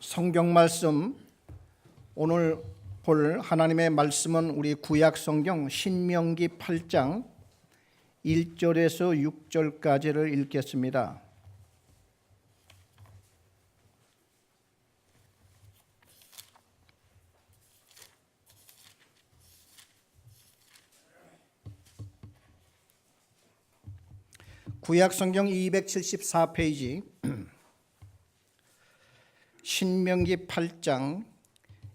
성경 말씀, 오늘 볼 하나님의 말씀은 우리 구약 성경 신명기 8장 1절에서 6절까지를 읽겠습니다. 구약 성경 274페이지 신명기 8장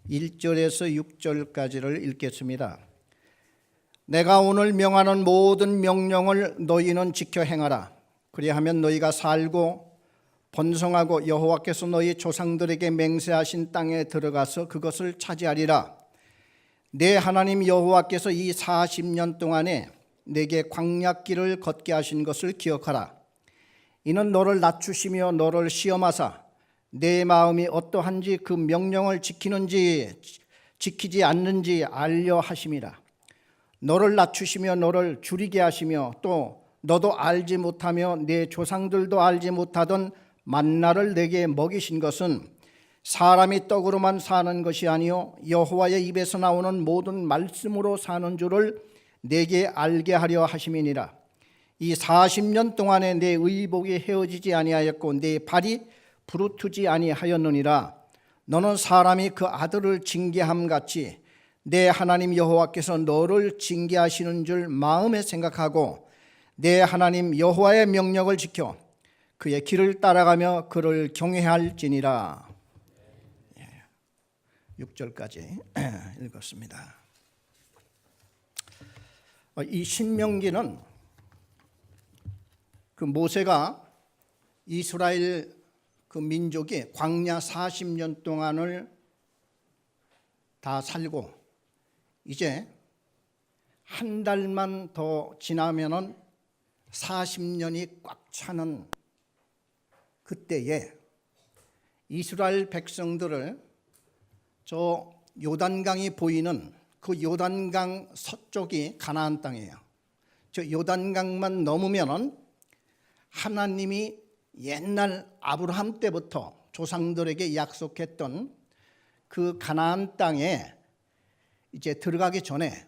1절에서 6절까지를 읽겠습니다. 내가 오늘 명하는 모든 명령을 너희는 지켜 행하라. 그리하면 너희가 살고 번성하고 여호와께서 너희 조상들에게 맹세하신 땅에 들어가서 그것을 차지하리라. 내 하나님 여호와께서 이 40년 동안에 내게 광야길을 걷게 하신 것을 기억하라. 이는 너를 낮추시며 너를 시험하사 내 마음이 어떠한지 그 명령을 지키는지 지키지 않는지 알려 하심이라. 너를 낮추시며 너를 줄이게 하시며 또 너도 알지 못하며 내 조상들도 알지 못하던 만나를 내게 먹이신 것은 사람이 떡으로만 사는 것이 아니요 여호와의 입에서 나오는 모든 말씀으로 사는 줄을 내게 알게 하려 하심이니라. 이 40년 동안에 내 의복이 헤어지지 아니하였고 내 발이 부르트지 아니하였느니라. 너는 사람이 그 아들을 징계함 같이 내 하나님 여호와께서 너를 징계하시는 줄 마음에 생각하고 내 하나님 여호와의 명령을 지켜 그의 길을 따라가며 그를 경외할지니라. 6절까지 읽었습니다. 이 신명기는 그 모세가 이스라엘 그 민족이 광야 40년 동안을 다 살고 이제 한 달만 더 지나면은 40년이 꽉 차는 그때에 이스라엘 백성들을 저 요단강이 보이는 그 요단강 서쪽이 가나안 땅이에요. 저 요단강만 넘으면은 하나님이 옛날 아브라함 때부터 조상들에게 약속했던 그 가나안 땅에 이제 들어가기 전에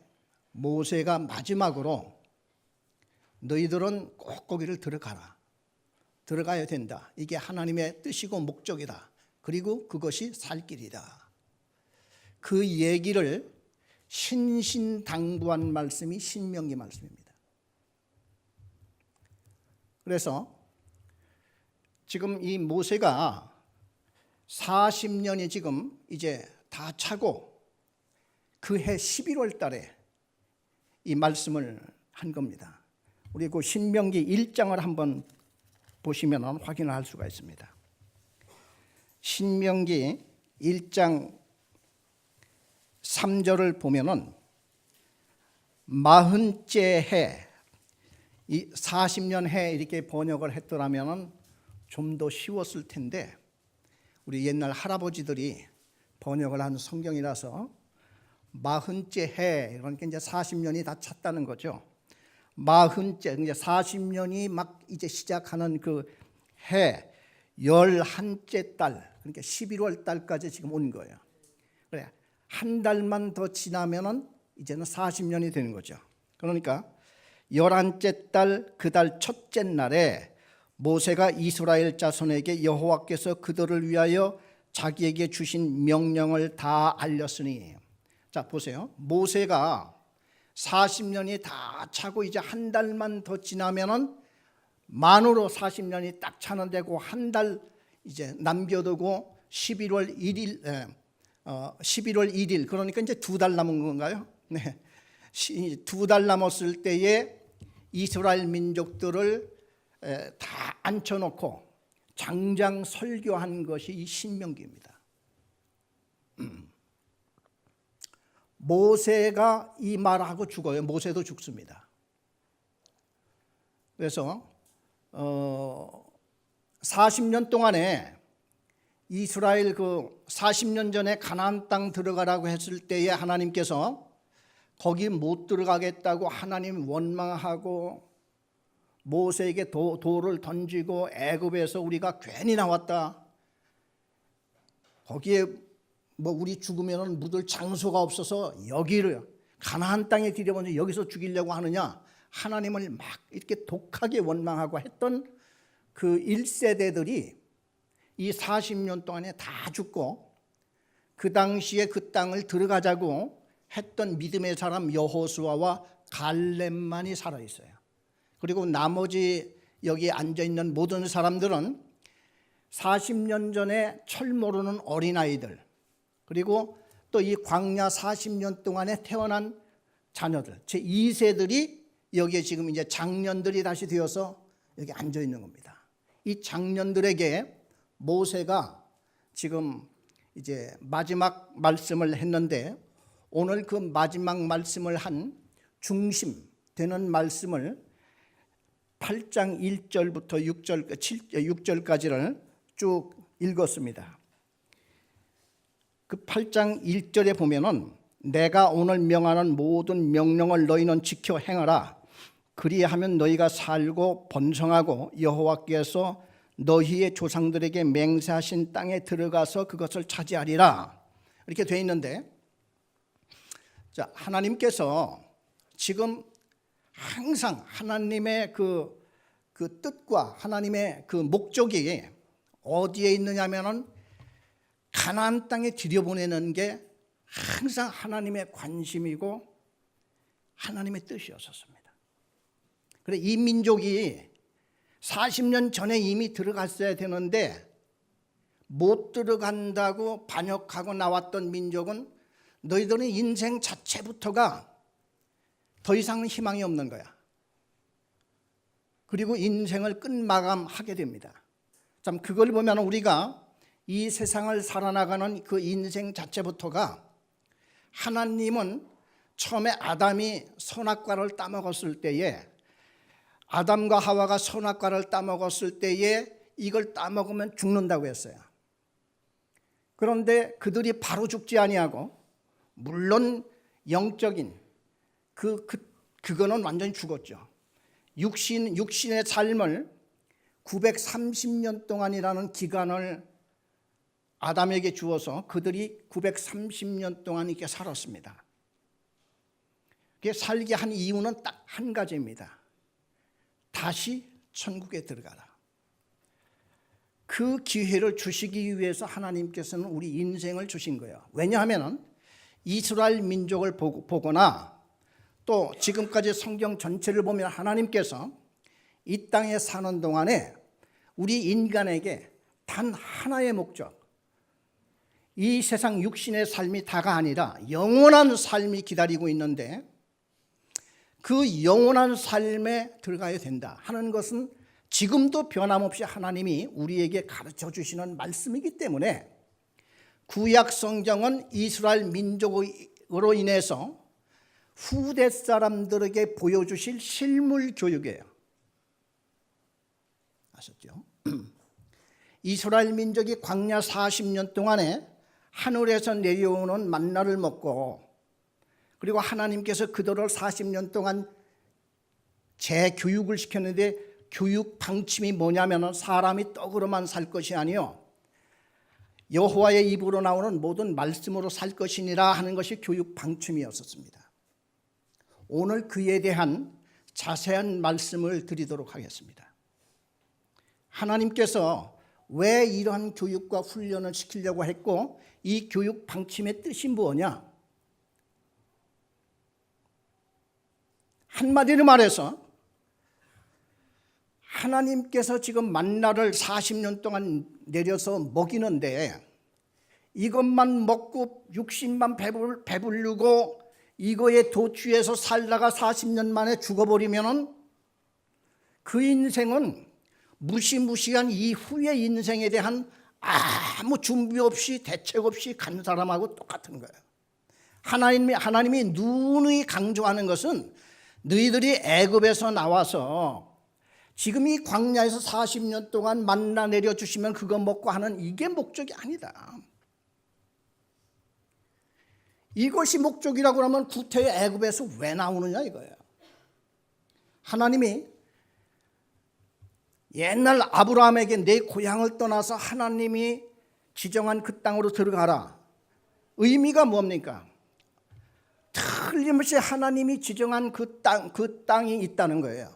모세가 마지막으로 너희들은 꼭 거기를 들어가야 된다. 이게 하나님의 뜻이고 목적이다. 그리고 그것이 살 길이다. 그 얘기를 신신당부한 말씀이 신명기 말씀입니다. 그래서 지금 이 모세가 40년이 지금 이제 다 차고 그 해 11월 달에 이 말씀을 한 겁니다. 우리 그 신명기 1장을 한번 보시면 확인을 할 수가 있습니다. 신명기 1장 3절을 보면은 40째 해, 이 40년 해 이렇게 번역을 했더라면은 좀 더 쉬웠을 텐데 우리 옛날 할아버지들이 번역을 한 성경이라서 40째 해 그러니까 이제 40년이 다 찼다는 거죠. 40째 이제 40년이 막 이제 시작하는 그 해 11째 달 그러니까 11월 달까지 지금 온 거예요. 그래 한 달만 더 지나면은 이제는 40년이 되는 거죠. 그러니까 11째 달 그 달 첫째 날에 모세가 이스라엘 자손에게 여호와께서 그들을 위하여 자기에게 주신 명령을 다 알렸으니. 자 보세요. 모세가 40년이 다 차고 이제 한 달만 더 지나면은 만으로 40년이 딱 차는 데고 한 달 이제 남겨두고 11월 1일 그러니까 이제 2달 남은 건가요? 네. 2달 남았을 때에 이스라엘 민족들을 다 앉혀놓고 장장 설교한 것이 이 신명기입니다. 모세가 이 말하고 죽어요. 모세도 죽습니다. 그래서 40년 동안에 이스라엘 그 40년 전에 가나안 땅 들어가라고 했을 때에 하나님께서 거기 못 들어가겠다고 하나님 원망하고 모세에게 돌을 던지고 애굽에서 우리가 괜히 나왔다. 거기에 뭐 우리 죽으면 묻을 장소가 없어서 여기를 가나안 땅에 들여보내서 여기서 죽이려고 하느냐, 하나님을 막 이렇게 독하게 원망하고 했던 그 1세대들이 이 40년 동안에 다 죽고, 그 당시에 그 땅을 들어가자고 했던 믿음의 사람 여호수아와 갈렙만이 살아있어요. 그리고 나머지 여기 앉아있는 모든 사람들은 40년 전에 철 모르는 어린아이들, 그리고 또 이 광야 40년 동안에 태어난 자녀들, 제 2세들이 여기에 지금 이제 장년들이 다시 되어서 여기 앉아 있는 겁니다. 이 장년들에게 모세가 지금 이제 마지막 말씀을 했는데, 오늘 그 마지막 말씀을 한 중심 되는 말씀을 8장 1절부터 6절까지를 쭉 읽었습니다. 그 8장 1절에 보면은 내가 오늘 명하는 모든 명령을 너희는 지켜 행하라. 그리하면 너희가 살고 번성하고 여호와께서 너희의 조상들에게 맹세하신 땅에 들어가서 그것을 차지하리라. 이렇게 되어 있는데, 자, 하나님께서 지금 항상 하나님의 그 뜻과 하나님의 그 목적이 어디에 있느냐면은 가나안 땅에 들여보내는 게 항상 하나님의 관심이고 하나님의 뜻이었습니다. 그래, 이 민족이 40년 전에 이미 들어갔어야 되는데 못 들어간다고 반역하고 나왔던 민족은 너희들은 인생 자체부터가 더 이상 희망이 없는 거야. 그리고 인생을 끝마감하게 됩니다. 참, 그걸 보면 우리가 이 세상을 살아나가는 그 인생 자체부터가, 하나님은 처음에 아담이 선악과를 따먹었을 때에, 아담과 하와가 선악과를 따먹었을 때에 이걸 따먹으면 죽는다고 했어요. 그런데 그들이 바로 죽지 아니하고, 물론 영적인 그거는 완전히 죽었죠. 육신의 삶을 930년 동안이라는 기간을 아담에게 주어서 그들이 930년 동안 이렇게 살았습니다. 살게 한 이유는 딱 한 가지입니다. 다시 천국에 들어가라. 그 기회를 주시기 위해서 하나님께서는 우리 인생을 주신 거예요. 왜냐하면 이스라엘 민족을 보거나 또 지금까지 성경 전체를 보면 하나님께서 이 땅에 사는 동안에 우리 인간에게 단 하나의 목적, 이 세상 육신의 삶이 다가 아니라 영원한 삶이 기다리고 있는데, 그 영원한 삶에 들어가야 된다 하는 것은 지금도 변함없이 하나님이 우리에게 가르쳐 주시는 말씀이기 때문에, 구약 성경은 이스라엘 민족으로 인해서 후대 사람들에게 보여주실 실물 교육이에요. 아셨죠? 이스라엘 민족이 광야 40년 동안에 하늘에서 내려오는 만나를 먹고, 그리고 하나님께서 그들을 40년 동안 재교육을 시켰는데, 교육 방침이 뭐냐면 사람이 떡으로만 살 것이 아니요 여호와의 입으로 나오는 모든 말씀으로 살 것이니라 하는 것이 교육 방침이었습니다. 오늘 그에 대한 자세한 말씀을 드리도록 하겠습니다. 하나님께서 왜 이러한 교육과 훈련을 시키려고 했고, 이 교육 방침의 뜻이 뭐냐? 한마디로 말해서 하나님께서 지금 만나를 40년 동안 내려서 먹이는데, 이것만 먹고 육신만 배부르고 이거에 도취해서 살다가 40년 만에 죽어버리면은 그 인생은 무시무시한 이후의 인생에 대한 아무 준비 없이 대책 없이 간 사람하고 똑같은 거예요. 하나님이 누누이 강조하는 것은 너희들이 애굽에서 나와서 지금 이 광야에서 40년 동안 만나 내려주시면 그거 먹고 하는 이게 목적이 아니다. 이것이 목적이라고 하면 구태의 애굽에서 왜 나오느냐 이거예요. 하나님이 옛날 아브라함에게 내 고향을 떠나서 하나님이 지정한 그 땅으로 들어가라. 의미가 뭡니까? 틀림없이 하나님이 지정한 그 땅이 있다는 거예요.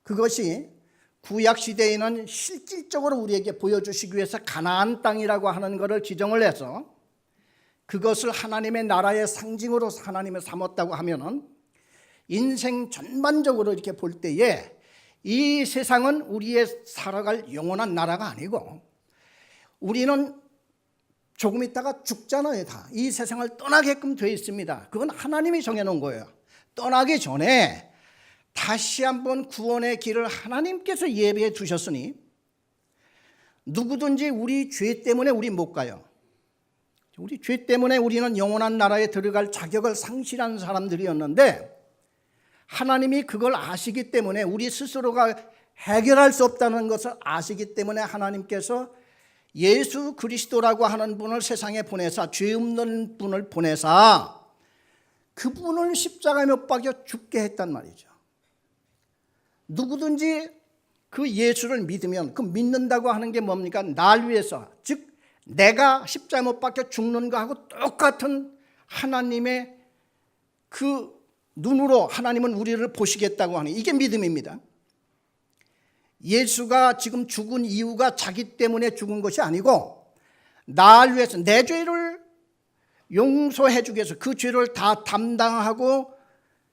그것이 구약 시대에는 실질적으로 우리에게 보여주시기 위해서 가나안 땅이라고 하는 것을 지정을 해서 그것을 하나님의 나라의 상징으로 하나님을 삼았다고 하면은 인생 전반적으로 이렇게 볼 때에 이 세상은 우리의 살아갈 영원한 나라가 아니고 우리는 조금 있다가 죽잖아요. 다 이 세상을 떠나게끔 되어 있습니다. 그건 하나님이 정해놓은 거예요. 떠나기 전에 다시 한번 구원의 길을 하나님께서 예비해 두셨으니 누구든지 우리 죄 때문에 우리 못 가요. 우리 죄 때문에 우리는 영원한 나라에 들어갈 자격을 상실한 사람들이었는데 하나님이 그걸 아시기 때문에 우리 스스로가 해결할 수 없다는 것을 아시기 때문에 하나님께서 예수 그리스도라고 하는 분을 세상에 보내사 죄 없는 분을 보내사 그분을 십자가에 못 박여 죽게 했단 말이죠. 누구든지 그 예수를 믿으면 그 믿는다고 하는 게 뭡니까? 날 위해서, 즉 내가 십자가에 못 박혀 죽는 거하고 똑같은 하나님의 그 눈으로 하나님은 우리를 보시겠다고 하는 이게 믿음입니다. 예수가 지금 죽은 이유가 자기 때문에 죽은 것이 아니고 날 위해서 내 죄를 용서해 주기 위해서 그 죄를 다 담당하고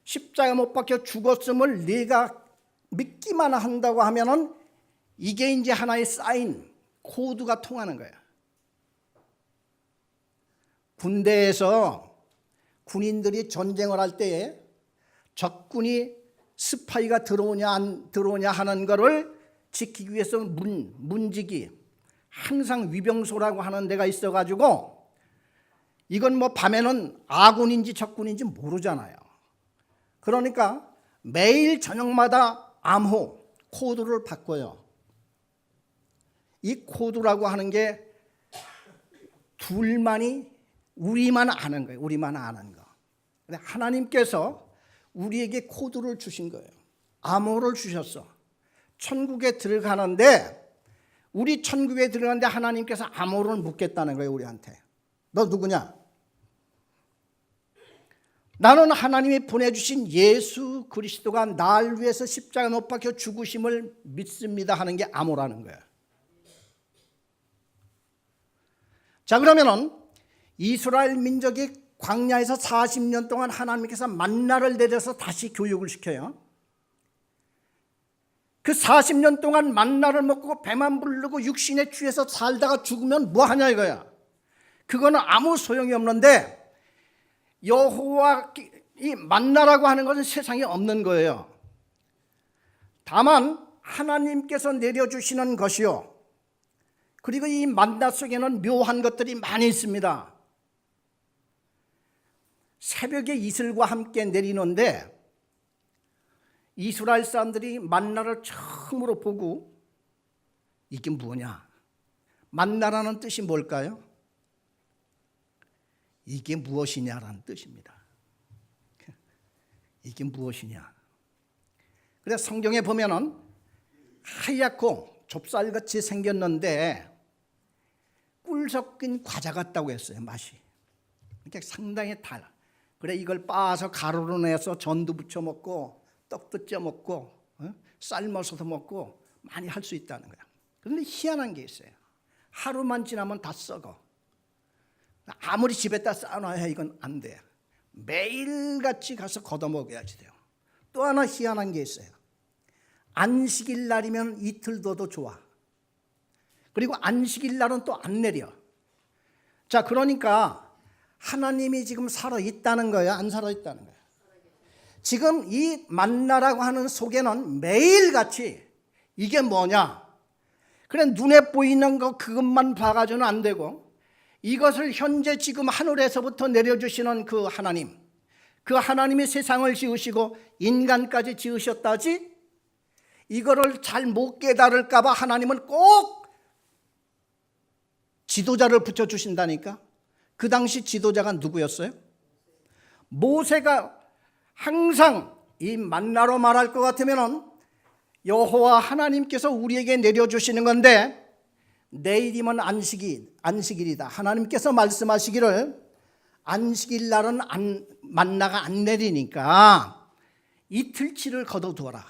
십자가에 못 박혀 죽었음을 네가 믿기만 한다고 하면은 이게 이제 하나의 사인, 코드가 통하는 거야. 군대에서 군인들이 전쟁을 할 때에 적군이 스파이가 들어오냐 안 들어오냐 하는 거를 지키기 위해서 문지기 항상 위병소라고 하는 데가 있어가지고 이건 뭐 밤에는 아군인지 적군인지 모르잖아요. 그러니까 매일 저녁마다 암호 코드를 바꿔요. 이 코드라고 하는 게 둘만이 우리만 아는 거예요. 우리만 아는 거. 근데 하나님께서 우리에게 코드를 주신 거예요. 암호를 주셨어. 천국에 들어가는데 우리 천국에 들어가는데 하나님께서 암호를 묻겠다는 거예요. 우리한테. 너 누구냐? 나는 하나님이 보내주신 예수 그리스도가 날 위해서 십자가에 못 박혀 죽으심을 믿습니다 하는 게 암호라는 거예요. 자, 그러면은 이스라엘 민족이 광야에서 40년 동안 하나님께서 만나를 내려서 다시 교육을 시켜요. 그 40년 동안 만나를 먹고 배만 부르고 육신에 취해서 살다가 죽으면 뭐 하냐 이거야. 그거는 아무 소용이 없는데 여호와 이 만나라고 하는 것은 세상에 없는 거예요. 다만 하나님께서 내려주시는 것이요. 그리고 이 만나 속에는 묘한 것들이 많이 있습니다. 새벽에 이슬과 함께 내리는데 이스라엘 사람들이 만나를 처음으로 보고 이게 뭐냐? 만나라는 뜻이 뭘까요? 이게 무엇이냐라는 뜻입니다. 이게 무엇이냐? 그래서 성경에 보면은 하얗고 좁쌀같이 생겼는데 꿀 섞인 과자 같다고 했어요. 맛이. 그러니까 상당히 달아. 그래 이걸 빻아서 가루로 내서 전도 부쳐 먹고 떡도 쪄 먹고 삶아서도 먹고 많이 할 수 있다는 거야. 그런데 희한한 게 있어요. 하루만 지나면 다 썩어. 아무리 집에다 쌓아놔야 이건 안 돼. 매일같이 가서 걷어먹어야지 돼요. 또 하나 희한한 게 있어요. 안식일 날이면 이틀 둬도 좋아. 그리고 안식일 날은 또 안 내려. 자, 그러니까 하나님이 지금 살아있다는 거예요? 안 살아있다는 거예요? 지금 이 만나라고 하는 속에는 매일같이 이게 뭐냐? 그래 눈에 보이는 거 그것만 봐가지고는 안 되고 이것을 현재 지금 하늘에서부터 내려주시는 그 하나님이 세상을 지으시고 인간까지 지으셨다지 이거를 잘 못 깨달을까 봐 하나님은 꼭 지도자를 붙여주신다니까. 그 당시 지도자가 누구였어요? 모세가 항상 이 만나로 말할 것 같으면 여호와 하나님께서 우리에게 내려주시는 건데 내일이면 안식일이다. 하나님께서 말씀하시기를 안식일 날은 만나가 안 내리니까 이틀치를 거둬두어라.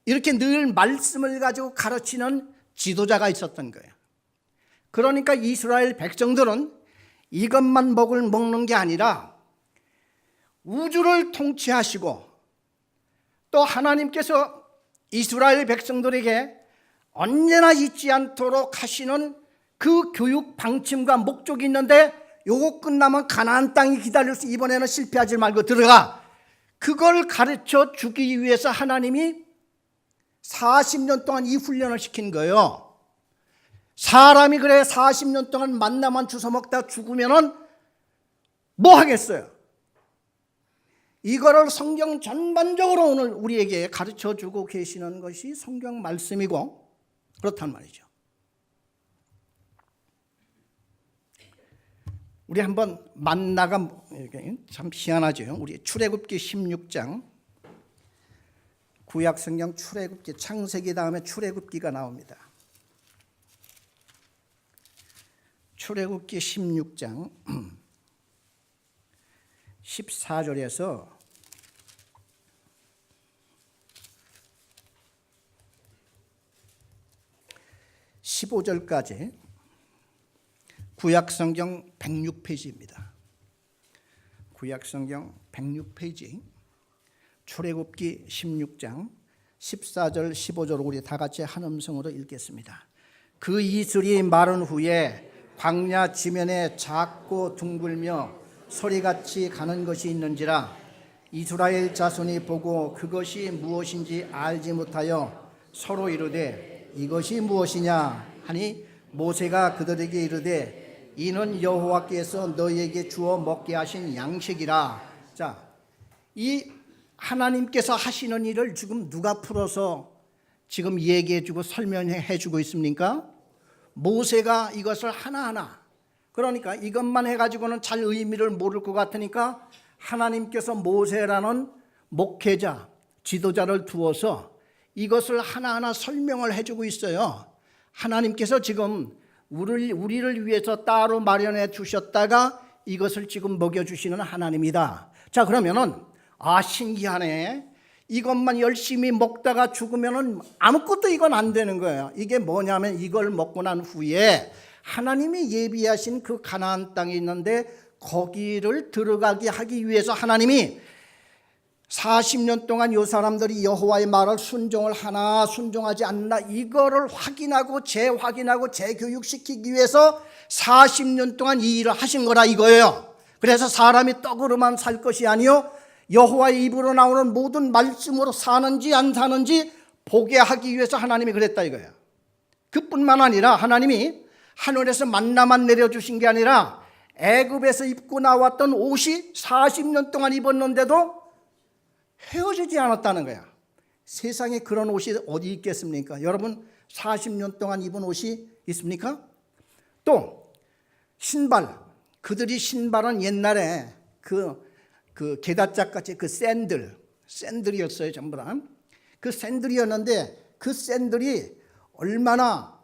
이렇게 늘 말씀을 가지고 가르치는 지도자가 있었던 거예요. 그러니까 이스라엘 백성들은 이것만 먹는 게 아니라 우주를 통치하시고 또 하나님께서 이스라엘 백성들에게 언제나 잊지 않도록 하시는 그 교육 방침과 목적이 있는데 요거 끝나면 가나안 땅이 기다릴 수, 이번에는 실패하지 말고 들어가. 그걸 가르쳐 주기 위해서 하나님이 40년 동안 이 훈련을 시킨 거예요. 사람이 그래 40년 동안 만나만 주워 먹다 죽으면은 뭐 하겠어요? 이거를 성경 전반적으로 오늘 우리에게 가르쳐 주고 계시는 것이 성경 말씀이고 그렇단 말이죠. 우리 한번 만나가 참 희한하죠. 우리 출애굽기 16장, 구약 성경 출애굽기, 창세기 다음에 출애굽기가 나옵니다. 출애굽기 16장 14절에서 15절까지 구약성경 106페이지입니다. 구약성경 106페이지 출애굽기 16장 14절 15절 우리 다 같이 한 음성으로 읽겠습니다. 그 이슬이 마른 후에 광야 지면에 작고 둥글며 소리같이 가는 것이 있는지라 이스라엘 자손이 보고 그것이 무엇인지 알지 못하여 서로 이르되 이것이 무엇이냐 하니 모세가 그들에게 이르되 이는 여호와께서 너희에게 주어 먹게 하신 양식이라. 자, 이 하나님께서 하시는 일을 지금 누가 풀어서 지금 얘기해 주고 설명해 주고 있습니까? 모세가 이것을 하나하나, 그러니까 이것만 해가지고는 잘 의미를 모를 것 같으니까 하나님께서 모세라는 목회자, 지도자를 두어서 이것을 하나하나 설명을 해주고 있어요. 하나님께서 지금 우리를 위해서 따로 마련해 주셨다가 이것을 지금 먹여주시는 하나님이다. 자, 그러면은 신기하네. 이것만 열심히 먹다가 죽으면은 아무것도 이건 안 되는 거예요. 이게 뭐냐면 이걸 먹고 난 후에 하나님이 예비하신 그 가나안 땅이 있는데 거기를 들어가게 하기 위해서 하나님이 40년 동안 이 사람들이 여호와의 말을 순종을 하나 순종하지 않나 이거를 확인하고 재확인하고 재교육시키기 위해서 40년 동안 이 일을 하신 거라 이거예요. 그래서 사람이 떡으로만 살 것이 아니요 여호와의 입으로 나오는 모든 말씀으로 사는지 안 사는지 보게 하기 위해서 하나님이 그랬다 이거예요. 그뿐만 아니라 하나님이 하늘에서 만나만 내려주신 게 아니라 애굽에서 입고 나왔던 옷이 40년 동안 입었는데도 헤어지지 않았다는 거야. 세상에 그런 옷이 어디 있겠습니까? 여러분 40년 동안 입은 옷이 있습니까? 또 신발, 그들이 신발은 옛날에 그 게다짝같이 그 샌들이었어요. 전부 다. 그 샌들이었는데 그 샌들이 얼마나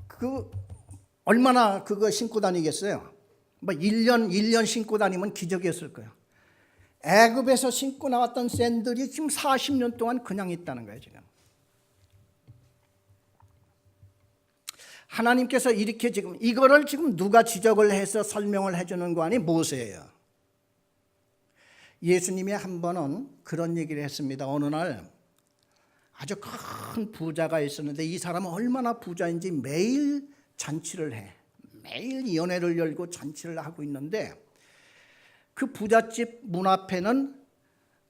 그거 신고 다니겠어요? 뭐 1년 신고 다니면 기적이었을 거예요. 애굽에서 신고 나왔던 샌들이 지금 40년 동안 그냥 있다는 거예요. 지금 하나님께서 이렇게 지금 이거를 지금 누가 지적을 해서 설명을 해주는 거 아니? 모세예요. 예수님이 한 번은 그런 얘기를 했습니다. 어느 날 아주 큰 부자가 있었는데 이 사람은 얼마나 부자인지 매일 잔치를 해. 매일 연회를 열고 잔치를 하고 있는데 그 부잣집 문 앞에는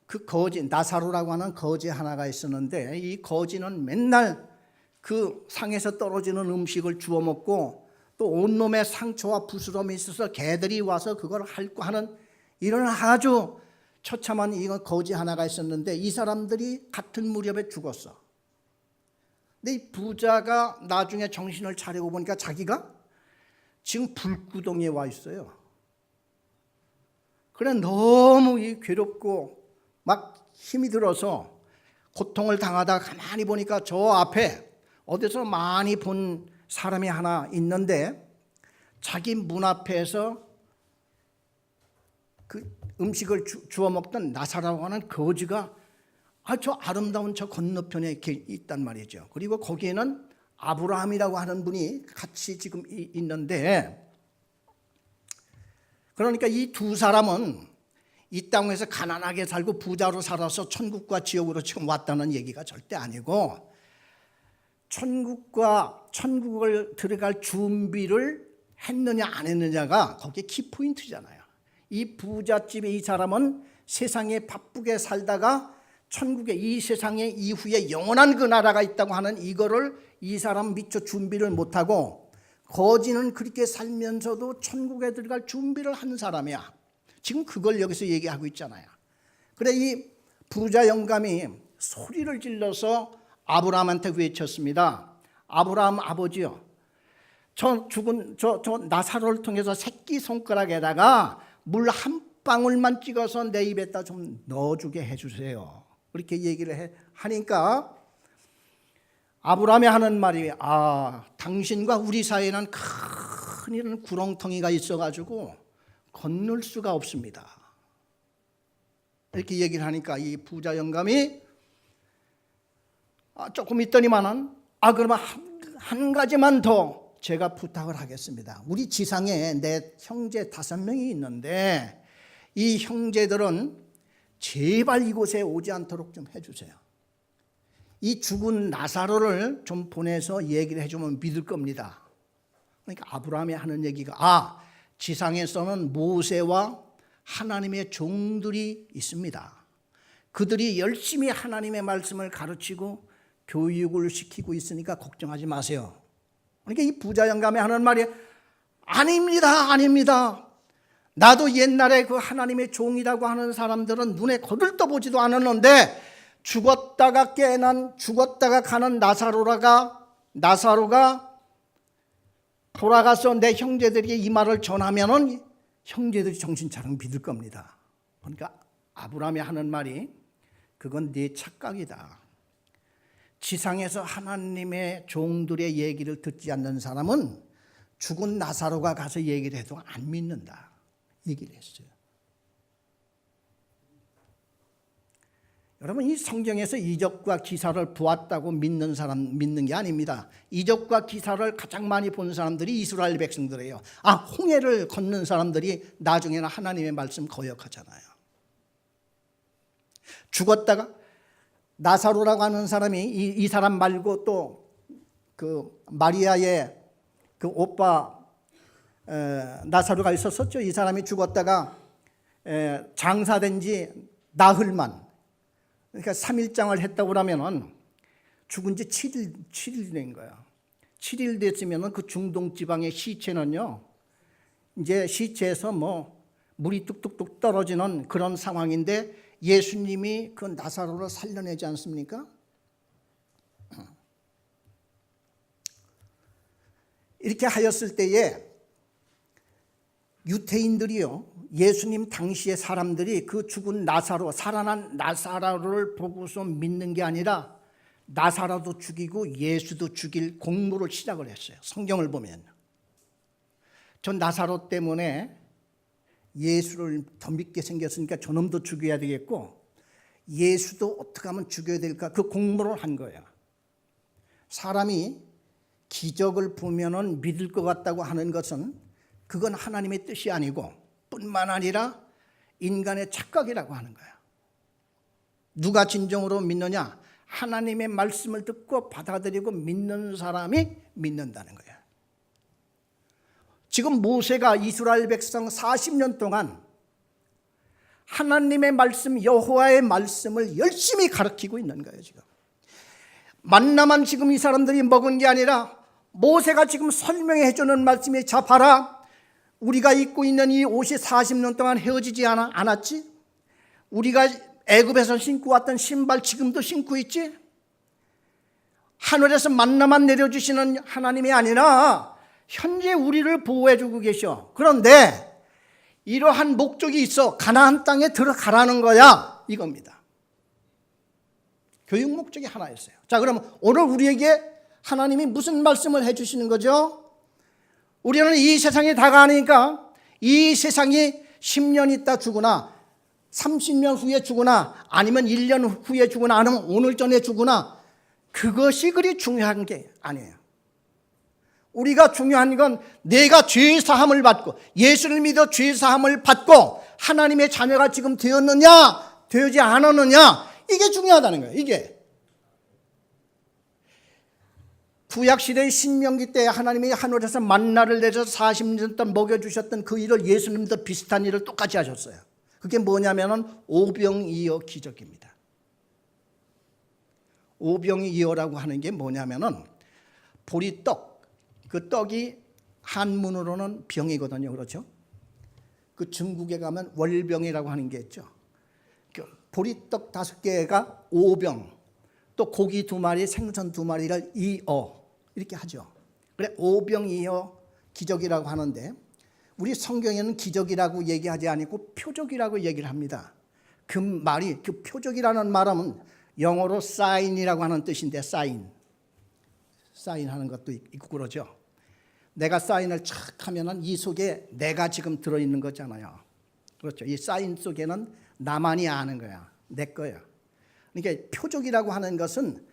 그 거지, 나사로라고 하는 거지 하나가 있었는데 이 거지는 맨날 그 상에서 떨어지는 음식을 주워 먹고 또 온몸에 상처와 부스럼이 있어서 개들이 와서 그걸 핥고 하는 이런 아주 처참한 이거 거지 하나가 있었는데 이 사람들이 같은 무렵에 죽었어. 근데 이 부자가 나중에 정신을 차리고 보니까 자기가 지금 불구덩이에 와 있어요. 그래 너무 괴롭고 막 힘이 들어서 고통을 당하다가 가만히 보니까 저 앞에 어디서 많이 본 사람이 하나 있는데 자기 문 앞에서 그 음식을 주워 먹던 나사로라고 하는 거지가 아주 아름다운 저 건너편에 이렇게 있단 말이죠. 그리고 거기에는 아브라함이라고 하는 분이 같이 지금 있는데, 그러니까 이 두 사람은 이 땅에서 가난하게 살고 부자로 살아서 천국과 지옥으로 지금 왔다는 얘기가 절대 아니고, 천국을 들어갈 준비를 했느냐 안 했느냐가 거기에 키포인트잖아요. 이 부잣집의 이 사람은 세상에 바쁘게 살다가 천국에, 이 세상에 이후에 영원한 그 나라가 있다고 하는 이거를 이 사람 미처 준비를 못하고, 거지는 그렇게 살면서도 천국에 들어갈 준비를 한 사람이야. 지금 그걸 여기서 얘기하고 있잖아요. 그래, 이 부자 영감이 소리를 질러서 아브라함한테 외쳤습니다. 아브라함 아버지요, 저 나사로를 통해서 새끼손가락에다가 물 한 방울만 찍어서 내 입에다 좀 넣어주게 해주세요. 그렇게 얘기를 하니까 아브라함이 하는 말이, 당신과 우리 사이에는 큰 이런 구렁텅이가 있어가지고 건널 수가 없습니다. 이렇게 얘기를 하니까 이 부자 영감이 조금 있더니만은, 그러면 한 가지만 더 제가 부탁을 하겠습니다. 우리 지상에 내 형제 5명이 있는데 이 형제들은 제발 이곳에 오지 않도록 좀 해주세요. 이 죽은 나사로를 좀 보내서 얘기를 해주면 믿을 겁니다. 그러니까 아브라함이 하는 얘기가, 지상에서는 모세와 하나님의 종들이 있습니다. 그들이 열심히 하나님의 말씀을 가르치고 교육을 시키고 있으니까 걱정하지 마세요. 그러니까 이 부자 영감이 하는 말이, 아닙니다. 나도 옛날에 그 하나님의 종이라고 하는 사람들은 눈에 거들떠보지도 않았는데 죽었다가 가는 나사로가 돌아가서 내 형제들에게 이 말을 전하면은 형제들이 정신 차리고 믿을 겁니다. 그러니까 아브라함이 하는 말이, 그건 네 착각이다. 지상에서 하나님의 종들의 얘기를 듣지 않는 사람은 죽은 나사로가 가서 얘기를 해도 안 믿는다. 얘기를 했어요. 여러분, 이 성경에서 이적과 기사를 보았다고 믿는 게 아닙니다. 이적과 기사를 가장 많이 본 사람들이 이스라엘 백성들이에요. 홍해를 걷는 사람들이 나중에는 하나님의 말씀 거역하잖아요. 죽었다가 나사로라고 하는 사람이 이 사람 말고 또 그 마리아의 그 오빠 나사로가 있었었죠. 이 사람이 죽었다가 장사된 지 나흘만, 그러니까 3일장을 했다고 그러면은 죽은 지 7일 된 거야. 7일 됐으면은 그 중동 지방의 시체는요, 이제 시체에서 물이 뚝뚝뚝 떨어지는 그런 상황인데 예수님이 그 나사로를 살려내지 않습니까? 이렇게 하였을 때에 유태인들이요, 예수님 당시의 사람들이 그 죽은 살아난 나사로를 보고서 믿는 게 아니라 나사로도 죽이고 예수도 죽일 공모를 시작을 했어요. 성경을 보면 전 나사로 때문에 예수를 더 믿게 생겼으니까 저놈도 죽여야 되겠고 예수도 어떻게 하면 죽여야 될까, 그 공모를 한 거예요. 사람이 기적을 보면은 믿을 것 같다고 하는 것은 그건 하나님의 뜻이 아니고 뿐만 아니라 인간의 착각이라고 하는 거예요. 누가 진정으로 믿느냐? 하나님의 말씀을 듣고 받아들이고 믿는 사람이 믿는다는 거예요. 지금 모세가 이스라엘 백성 40년 동안 하나님의 말씀, 여호와의 말씀을 열심히 가르치고 있는 거예요. 지금 만나만 지금 이 사람들이 먹은 게 아니라 모세가 지금 설명해 주는 말씀이, 자 봐라, 우리가 입고 있는 이 옷이 40년 동안 헤어지지 않았지? 우리가 애굽에서 신고 왔던 신발 지금도 신고 있지? 하늘에서 만나만 내려주시는 하나님이 아니라 현재 우리를 보호해 주고 계셔. 그런데 이러한 목적이 있어. 가나안 땅에 들어가라는 거야, 이겁니다. 교육 목적이 하나였어요. 자, 그러면 오늘 우리에게 하나님이 무슨 말씀을 해주시는 거죠? 우리는 이 세상에 다가가니까 이 세상이 10년 있다 죽으나 30년 후에 죽으나 아니면 1년 후에 죽으나 아니면 오늘 전에 죽으나 그것이 그리 중요한 게 아니에요. 우리가 중요한 건 내가 죄 사함을 받고 예수를 믿어 죄 사함을 받고 하나님의 자녀가 지금 되었느냐 되지 않았느냐 이게 중요하다는 거예요. 이게 구약시대의 신명기 때 하나님이 하늘에서 만나를 내셔서 40년 동안 먹여주셨던 그 일을 예수님도 비슷한 일을 똑같이 하셨어요. 그게 뭐냐면 오병이어 기적입니다. 오병이어라고 하는 게 뭐냐면은 보리떡, 그 떡이 한문으로는 병이거든요. 그렇죠? 그 중국에 가면 월병이라고 하는 게 있죠. 보리떡 5개가 오병, 또 고기 2마리, 생선 2마리를 이어 이렇게 하죠. 그래 오병이어 기적이라고 하는데 우리 성경에는 기적이라고 얘기하지 않고 표적이라고 얘기를 합니다. 그 말이 그 표적이라는 말은 영어로 사인이라고 하는 뜻인데 사인하는 것도 있고 그러죠. 내가 사인을 착 하면은 이 속에 내가 지금 들어있는 거잖아요. 그렇죠. 이 사인 속에는 나만이 아는 거야. 내 거야. 그러니까 표적이라고 하는 것은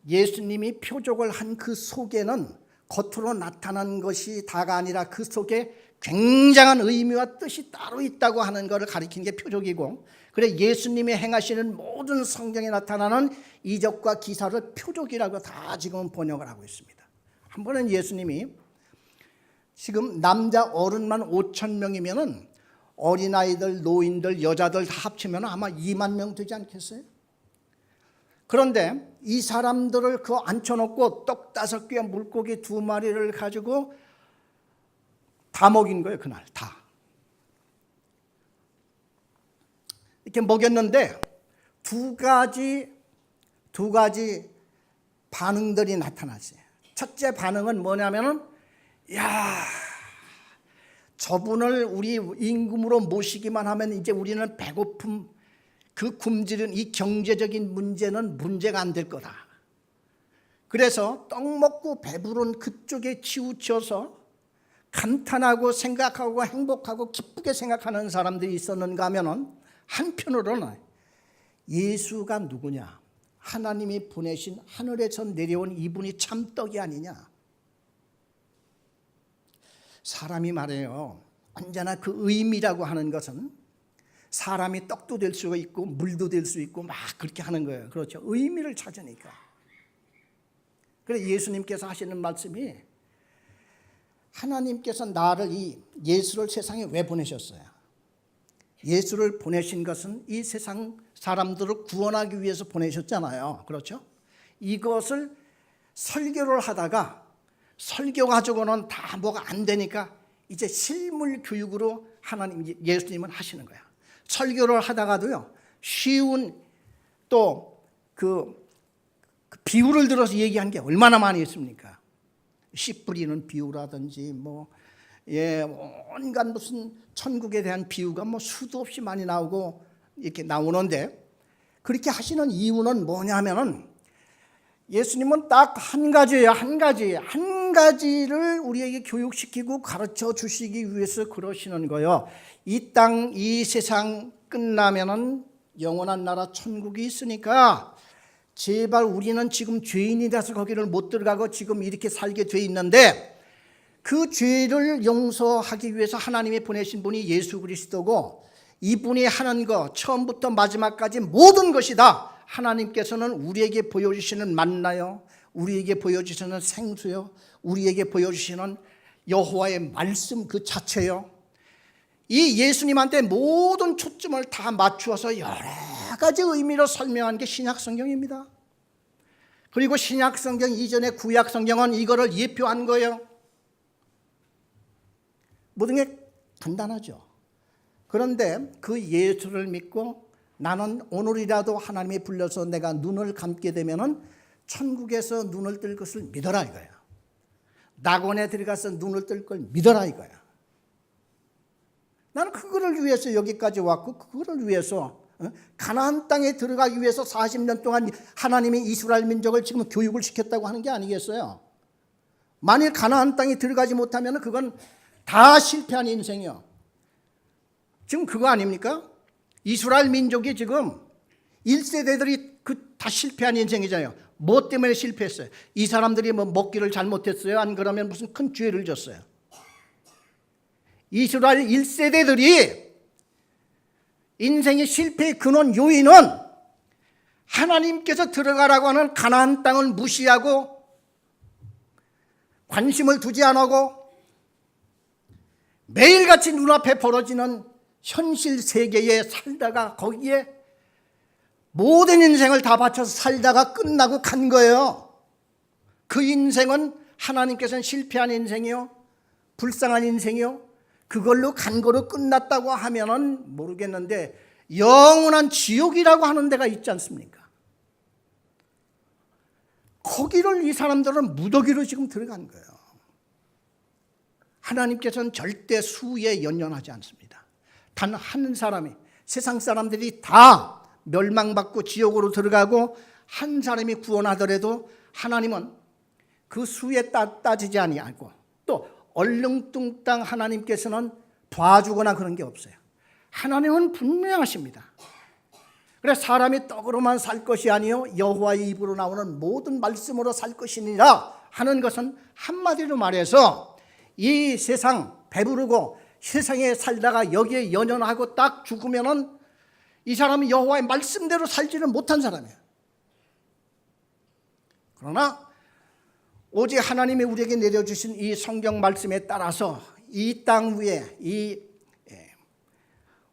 예수님이 표적을 한 그 속에는 겉으로 나타난 것이 다가 아니라 그 속에 굉장한 의미와 뜻이 따로 있다고 하는 것을 가리키는 게 표적이고, 그래 예수님이 행하시는 모든 성경에 나타나는 이적과 기사를 표적이라고 다 지금 번역을 하고 있습니다. 한 번은 예수님이 지금 남자 어른만 5천 명이면은 어린아이들, 노인들, 여자들 다 합치면 아마 2만 명 되지 않겠어요? 그런데 이 사람들을 그 앉혀놓고 떡 5개, 물고기 2마리를 가지고 다 먹인 거예요. 그날 다. 이렇게 먹였는데 두 가지 반응들이 나타났어요. 첫째 반응은 뭐냐면은 야, 저분을 우리 임금으로 모시기만 하면 이제 우리는 배고픔, 그 굶주린 이 경제적인 문제는 문제가 안 될 거다. 그래서 떡 먹고 배부른 그쪽에 치우쳐서 감탄하고 생각하고 행복하고 기쁘게 생각하는 사람들이 있었는가 하면은 한편으로는 예수가 누구냐, 하나님이 보내신 하늘에서 내려온 이분이 참 떡이 아니냐. 사람이 말해요, 언제나 그 의미라고 하는 것은 사람이 떡도 될 수 있고 물도 될 수 있고 막 그렇게 하는 거예요. 그렇죠? 의미를 찾으니까. 그래서 예수님께서 하시는 말씀이, 하나님께서 나를 이 예수를 세상에 왜 보내셨어요? 예수를 보내신 것은 이 세상 사람들을 구원하기 위해서 보내셨잖아요. 그렇죠? 이것을 설교를 하다가 설교 가지고는 다 뭐가 안 되니까 이제 실물 교육으로 하나님 예수님은 하시는 거야. 설교를 하다가도요, 쉬운 또 그 비유를 들어서 얘기한 게 얼마나 많이 있습니까? 씨 뿌리는 비유라든지 온갖 무슨 천국에 대한 비유가 수도 없이 많이 나오고 이렇게 나오는데, 그렇게 하시는 이유는 뭐냐면은 예수님은 딱 한 가지예요. 한 가지를 우리에게 교육시키고 가르쳐 주시기 위해서 그러시는 거예요. 이 땅, 이 세상 끝나면은 영원한 나라 천국이 있으니까 제발, 우리는 지금 죄인이라서 거기를 못 들어가고 지금 이렇게 살게 돼 있는데, 그 죄를 용서하기 위해서 하나님이 보내신 분이 예수 그리스도고, 이분이 하는 거 처음부터 마지막까지 모든 것이 다 하나님께서는 우리에게 보여주시는 만나요, 우리에게 보여주시는 생수요, 우리에게 보여주시는 여호와의 말씀 그 자체요. 이 예수님한테 모든 초점을 다 맞추어서 여러 가지 의미로 설명한 게 신약성경입니다. 그리고 신약성경 이전에 구약성경은 이거를 예표한 거예요. 모든 게 간단하죠. 그런데 그 예수를 믿고 나는 오늘이라도 하나님이 불러서 내가 눈을 감게 되면은 천국에서 눈을 뜰 것을 믿어라 이거야. 낙원에 들어가서 눈을 뜰 걸 믿어라 이거야. 나는 그거를 위해서 여기까지 왔고 그거를 위해서 가나안 땅에 들어가기 위해서 40년 동안 하나님이 이스라엘 민족을 지금 교육을 시켰다고 하는 게 아니겠어요? 만일 가나안 땅에 들어가지 못하면 그건 다 실패한 인생이요. 지금 그거 아닙니까? 이스라엘 민족이 지금 1세대들이 다 실패한 인생이잖아요. 뭐 때문에 실패했어요? 이 사람들이 뭐 먹기를 잘못했어요? 안 그러면 무슨 큰 죄를 졌어요? 이스라엘 1세대들이 인생의 실패의 근원 요인은 하나님께서 들어가라고 하는 가나안 땅을 무시하고 관심을 두지 않고 매일같이 눈앞에 벌어지는 현실 세계에 살다가 거기에 모든 인생을 다 바쳐서 살다가 끝나고 간 거예요. 그 인생은 하나님께서는 실패한 인생이요, 불쌍한 인생이요, 그걸로 간 거로 끝났다고 하면은 모르겠는데 영원한 지옥이라고 하는 데가 있지 않습니까? 거기를 이 사람들은 무더기로 지금 들어간 거예요. 하나님께서는 절대 수에 연연하지 않습니다. 단 한 사람이, 세상 사람들이 다 멸망받고 지옥으로 들어가고 한 사람이 구원하더라도 하나님은 그 수에 따지지 아니하고 또 얼렁뚱땅 하나님께서는 봐주거나 그런 게 없어요. 하나님은 분명하십니다. 그래서 사람이 떡으로만 살 것이 아니요 여호와의 입으로 나오는 모든 말씀으로 살 것이니라 하는 것은 한마디로 말해서 이 세상 배부르고 세상에 살다가 여기에 연연하고 딱 죽으면은 이 사람이 여호와의 말씀대로 살지는 못한 사람이에요. 그러나 오직 하나님이 우리에게 내려주신 이 성경 말씀에 따라서 이 땅 위에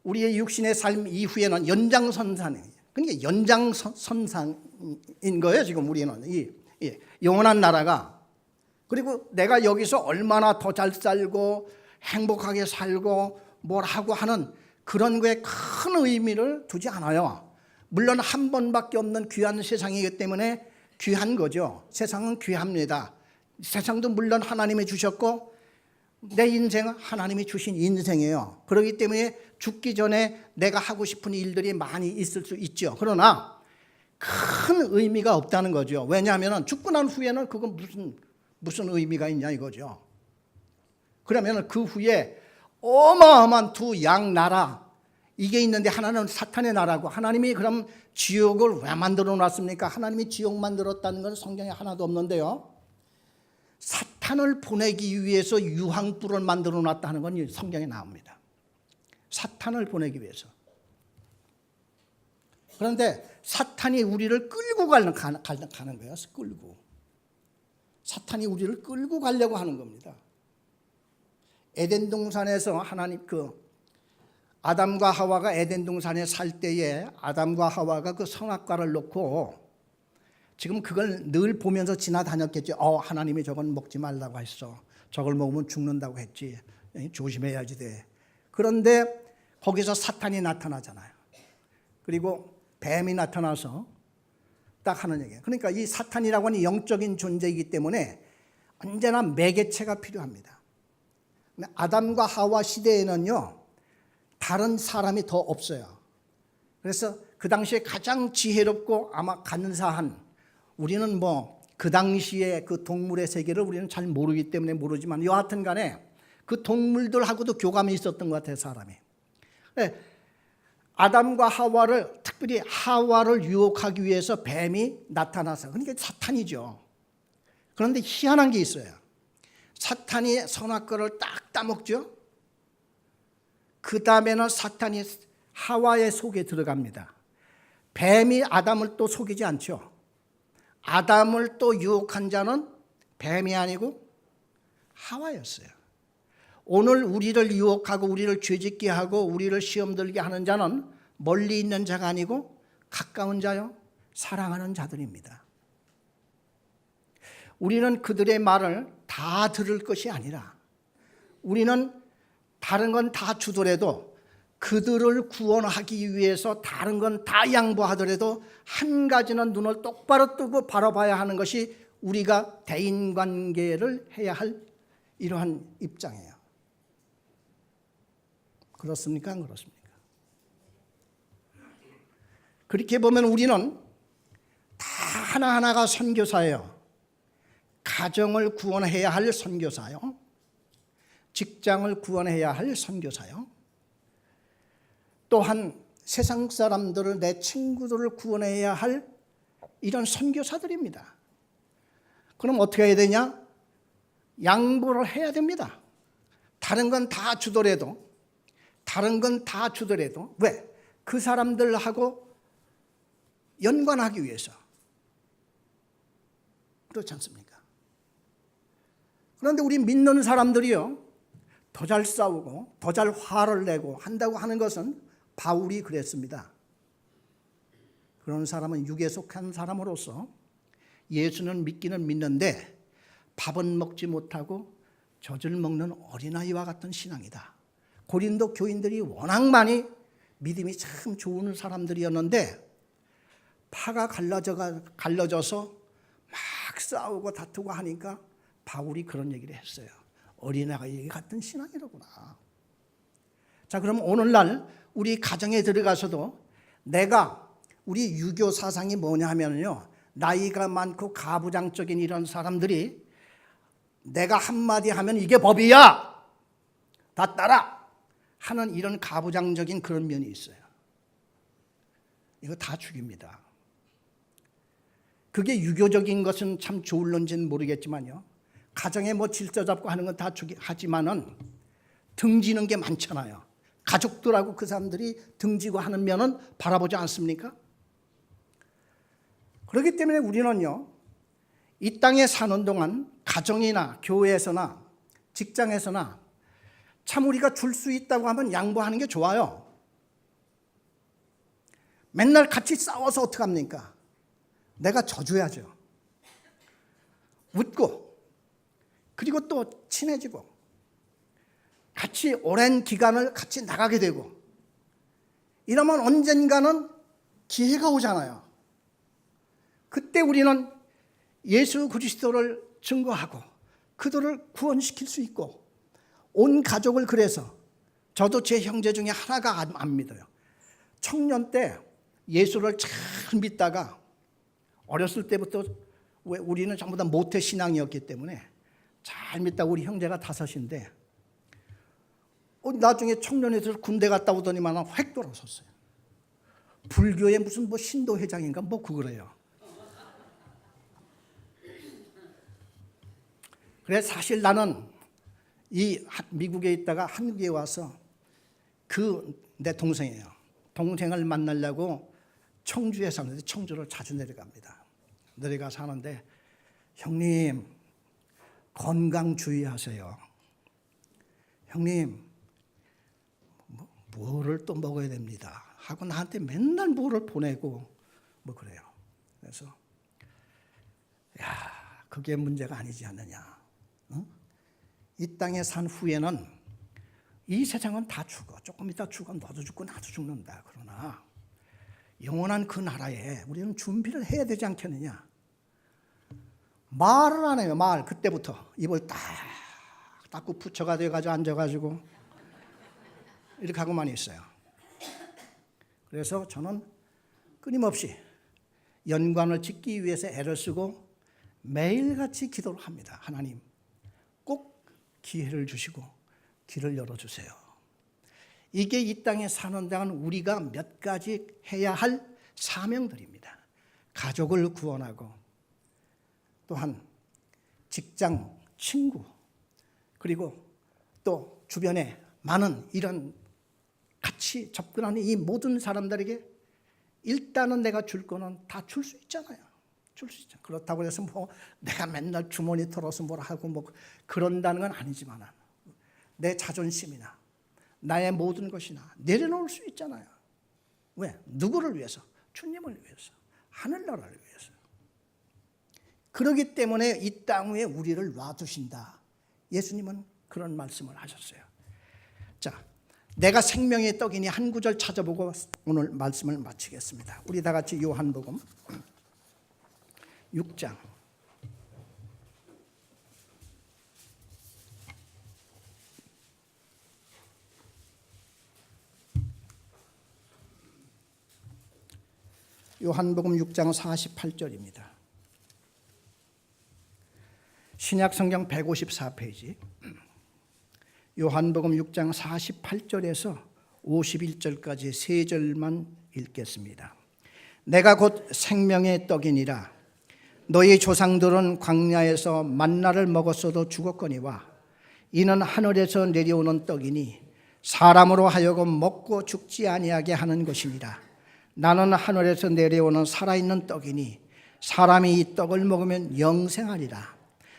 우리의 육신의 삶 이후에는 연장선상이에요. 그러니까 연장선상인 거예요. 지금 우리는 이 영원한 나라가. 그리고 내가 여기서 얼마나 더 잘 살고 행복하게 살고 뭘 하고 하는 그런 거에 큰 의미를 두지 않아요. 물론 한 번밖에 없는 귀한 세상이기 때문에 귀한 거죠. 세상은 귀합니다. 세상도 물론 하나님이 주셨고 내 인생은 하나님이 주신 인생이에요. 그렇기 때문에 죽기 전에 내가 하고 싶은 일들이 많이 있을 수 있죠. 그러나 큰 의미가 없다는 거죠. 왜냐하면 죽고 난 후에는 그건 무슨 의미가 있냐 이거죠. 그러면 그 후에 어마어마한 두 양 나라 이게 있는데 하나는 사탄의 나라고 하나님이 그럼 지옥을 왜 만들어 놨습니까? 하나님이 지옥 만들었다는 건 성경에 하나도 없는데요. 사탄을 보내기 위해서 유황불을 만들어 놨다는 건 성경에 나옵니다. 사탄을 보내기 위해서. 그런데 사탄이 우리를 끌고 가는 거예요. 끌고. 사탄이 우리를 끌고 가려고 하는 겁니다. 에덴 동산에서 하나님 아담과 하와가 에덴 동산에 살 때에 아담과 하와가 그 선악과를 놓고 지금 그걸 늘 보면서 지나다녔겠죠. 하나님이 저건 먹지 말라고 했어. 저걸 먹으면 죽는다고 했지. 조심해야지 돼. 그런데 거기서 사탄이 나타나잖아요. 그리고 뱀이 나타나서 딱 하는 얘기예요. 그러니까 이 사탄이라고 하는 영적인 존재이기 때문에 언제나 매개체가 필요합니다. 아담과 하와 시대에는요. 다른 사람이 더 없어요. 그래서 그 당시에 가장 지혜롭고 아마 간사한 우리는 그 당시에 그 동물의 세계를 우리는 잘 모르기 때문에 모르지만 여하튼 간에 그 동물들하고도 교감이 있었던 것 같아요. 사람이. 아담과 하와를 특별히 하와를 유혹하기 위해서 뱀이 나타나서 그러니까 사탄이죠. 그런데 희한한 게 있어요. 사탄이 선악과를 딱 따먹죠. 그 다음에는 사탄이 하와의 속에 들어갑니다. 뱀이 아담을 또 속이지 않죠. 아담을 또 유혹한 자는 뱀이 아니고 하와였어요. 오늘 우리를 유혹하고 우리를 죄짓게 하고 우리를 시험 들게 하는 자는 멀리 있는 자가 아니고 가까운 자요, 사랑하는 자들입니다. 우리는 그들의 말을 다 들을 것이 아니라 우리는 다른 건 다 주더라도 그들을 구원하기 위해서 다른 건 다 양보하더라도 한 가지는 눈을 똑바로 뜨고 바라봐야 하는 것이 우리가 대인관계를 해야 할 이러한 입장이에요. 그렇습니까? 안 그렇습니까? 그렇게 보면 우리는 다 하나하나가 선교사예요. 가정을 구원해야 할 선교사요. 직장을 구원해야 할 선교사요. 또한 세상 사람들을, 내 친구들을 구원해야 할 이런 선교사들입니다. 그럼 어떻게 해야 되냐? 양보를 해야 됩니다. 다른 건 다 주더라도, 왜? 그 사람들하고 연관하기 위해서. 그렇지 않습니까? 그런데 우리 믿는 사람들이요, 더 잘 싸우고 더 잘 화를 내고 한다고 하는 것은 바울이 그랬습니다. 그런 사람은 육에 속한 사람으로서 예수는 믿기는 믿는데 밥은 먹지 못하고 젖을 먹는 어린아이와 같은 신앙이다. 고린도 교인들이 워낙 많이 믿음이 참 좋은 사람들이었는데 파가 갈라져서 막 싸우고 다투고 하니까 바울이 그런 얘기를 했어요. 어린아이 같은 신앙이로구나. 자, 그럼 오늘날 우리 가정에 들어가서도 우리 유교 사상이 뭐냐 하면요, 나이가 많고 가부장적인 이런 사람들이 내가 한마디 하면 이게 법이야, 다 따라 하는 이런 가부장적인 그런 면이 있어요. 이거 다 죽입니다. 그게 유교적인 것은 참 좋을런지는 모르겠지만요, 가정에 뭐 질서 잡고 하는 건 다 하지만은 등지는 게 많잖아요. 가족들하고 그 사람들이 등지고 하는 면은 바라보지 않습니까? 그렇기 때문에 우리는요, 이 땅에 사는 동안 가정이나 교회에서나 직장에서나 참 우리가 줄 수 있다고 하면 양보하는 게 좋아요. 맨날 같이 싸워서 어떡합니까? 내가 져줘야죠. 웃고, 그리고 또 친해지고, 같이 오랜 기간을 같이 나가게 되고, 이러면 언젠가는 기회가 오잖아요. 그때 우리는 예수 그리스도를 증거하고 그들을 구원시킬 수 있고, 온 가족을, 그래서 저도 제 형제 중에 하나가 안 믿어요. 청년 때 예수를 잘 믿다가 어렸을 때부터, 왜 우리는 전부 다 모태 신앙이었기 때문에 잘 믿다가 우리 형제가 5인데 나중에 청년에서 군대 갔다 오더니만 획 돌아섰어요. 불교의 무슨 뭐 신도회장인가 뭐 그거래요. 그래, 사실 나는 이 미국에 있다가 한국에 와서 내 동생이에요. 동생을 만나려고 청주에 사는데 청주를 자주 내려갑니다. 내려가 사는데, 형님 건강 주의하세요. 형님 뭐를 또 먹어야 됩니다 하고 나한테 맨날 뭐를 보내고 뭐 그래요. 그래서 그게 문제가 아니지 않느냐. 응? 이 땅에 산 후에는 이 세상은 다 죽어. 조금 이따 죽어. 너도 죽고 나도 죽는다. 그러나 영원한 그 나라에 우리는 준비를 해야 되지 않겠느냐. 말을 안 해요. 말. 그때부터 입을 딱 닦고 부처가 돼가지고 앉아가지고 이렇게 하고만 있어요. 그래서 저는 끊임없이 연관을 짓기 위해서 애를 쓰고 매일같이 기도를 합니다. 하나님 꼭 기회를 주시고 길을 열어주세요. 이게 이 땅에 사는 동안 우리가 몇 가지 해야 할 사명들입니다. 가족을 구원하고, 또한 직장, 친구, 그리고 또 주변에 많은 이런 같이 접근하는 이 모든 사람들에게 일단은 내가 줄 거는 다 줄 수 있잖아요. 줄 수 있잖아요. 그렇다고 해서 뭐 내가 맨날 주머니 털어서 뭘 하고 뭐 그런다는 건 아니지만, 내 자존심이나 나의 모든 것이나 내려놓을 수 있잖아요. 왜? 누구를 위해서? 주님을 위해서, 하늘나라를 위해서. 그렇기 때문에 이 땅 위에 우리를 놔두신다. 예수님은 그런 말씀을 하셨어요. 자, 내가 생명의 떡이니 한 구절 찾아보고 오늘 말씀을 마치겠습니다. 우리 다 같이 요한복음 6장 요한복음 6장 48절입니다. 신약성경 154페이지 요한복음 6장 48절에서 51절까지 세 절만 읽겠습니다. 내가 곧 생명의 떡이니라. 너희 조상들은 광야에서 만나를 먹었어도 죽었거니와 이는 하늘에서 내려오는 떡이니 사람으로 하여금 먹고 죽지 아니하게 하는 것이니라. 나는 하늘에서 내려오는 살아있는 떡이니 사람이 이 떡을 먹으면 영생하리라.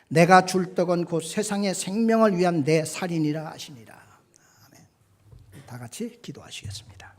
내가 줄 떡은 곧 세상의 생명을 위한 내 살이니라 하시니라. 아멘. 다 같이 기도하시겠습니다.